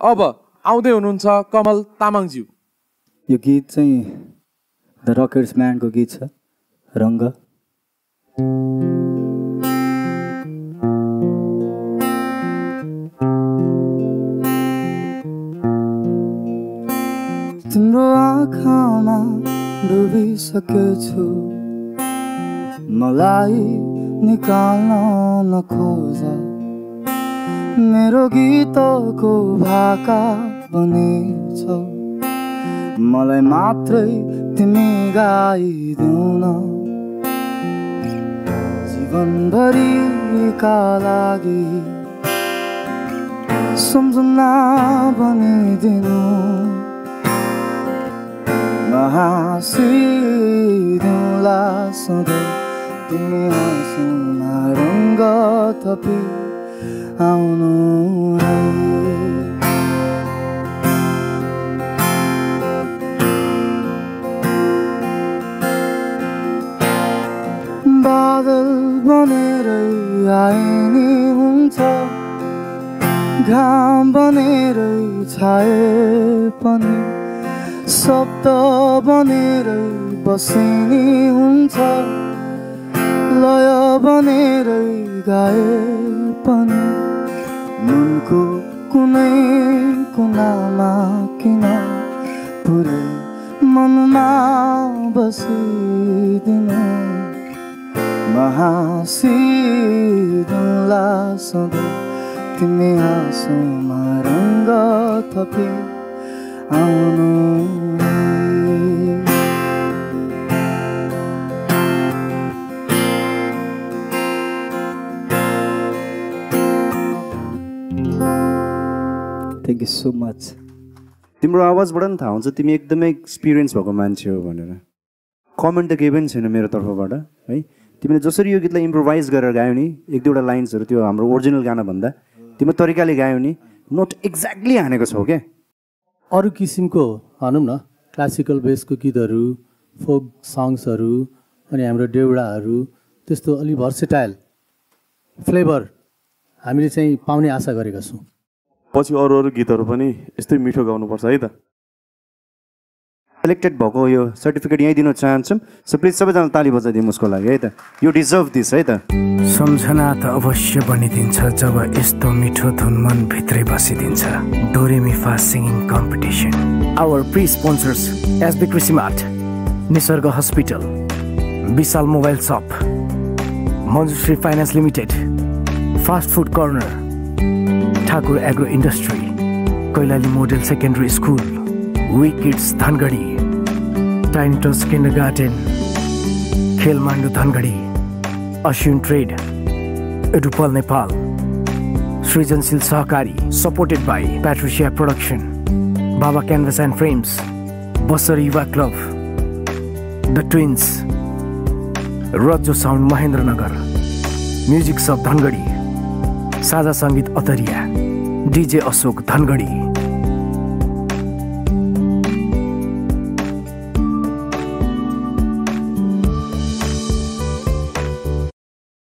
अब आउँदै हुनुहुन्छ कमल तामाङज्यू। यो गीत चाहिँ द रकेट्स म्यानको गीत छ, रङ्ग। तिम्रो आँखामा डुबिसकेछु, मलाई निकाल्न नखोज, मेरो गीतको भाका बनेछौ, मलाई मात्रै तिमी गाइदेऊ न, जीवनभरिका लागि सम्झना बनिदिनु, हाँसिदिउँला सधैँ तिमी हाँसुमा रङ्ग थपी आउनु है। बादल बनेरै आए नि हुन्छ, घाम बनेरै छाए पनि, शब्द बनेरै बसिनी हुन्छ, लय बनेरै गाए पनि, मनको कुनै कुनामा किन पुरै मनमा बसिदिनु, हाँसिदिउँला सधैँ तिमी हाँसुमा रङ्ग थपी आउनु। Thank you so much. तिम्रो आवाजबाट नि थाहा हुन्छ तिमी एकदमै एक्सपिरियन्स भएको मान्छे हो भनेर। कमेन्ट त केही पनि छैन मेरो तर्फबाट है। तिमीले जसरी यो गीतलाई इम्प्रोभाइज गरेर गायौ नि, एक दुईवटा लाइन्सहरू त्यो हाम्रो ओरिजिनल गाना भन्दा तिम्रो तरिकाले गायौ नि, नोट एक्ज्याक्टली हानेको छौ क्या। अरू किसिमको भनौँ न क्लासिकल बेसको गीतहरू, फोक सङ्ग्सहरू, अनि हाम्रो देउडाहरू, त्यस्तो अलि भर्सेटाइल फ्लेभर हामीले चाहिँ पाउने आशा गरेका छौँ। पछि अरू अरू गीतहरू पनि यस्तै मिठो गाउनुपर्छ है त। सेलेक्टेड भएको यो सर्टिफिकेट यहीँ दिन चाहन्छौँ, सो प्लिज सबैजना ताली बजाइदिउँ उसको लागि है त। यो डिजर्भ दिस है त। सम्झना त अवश्य बनिदिन्छ जब यस्तो मिठो धुन मन भित्रै बसिदिन्छ। Do re mi fa singing competition. Our pre sponsors SB Krishi mart, Nisarga hospital, Vishal mobile shop, Manjushree finance limited, fast food corner, Thakur agro industry, Kailali model secondary school, we kids Dhangadhi, tiny tots kindergarten, Khelmandu Dhangadhi, Ashwin trade, Edupal Nepal, Srijanshil Sahakari, supported by Patricia production, Baba canvas and frames, Basar Yuva club, the twins, Rajjo sound Mahendranagar, music sub Dhangadhi, Sajha Sangeet अतरिया, DJ Ashok Dhangadhi.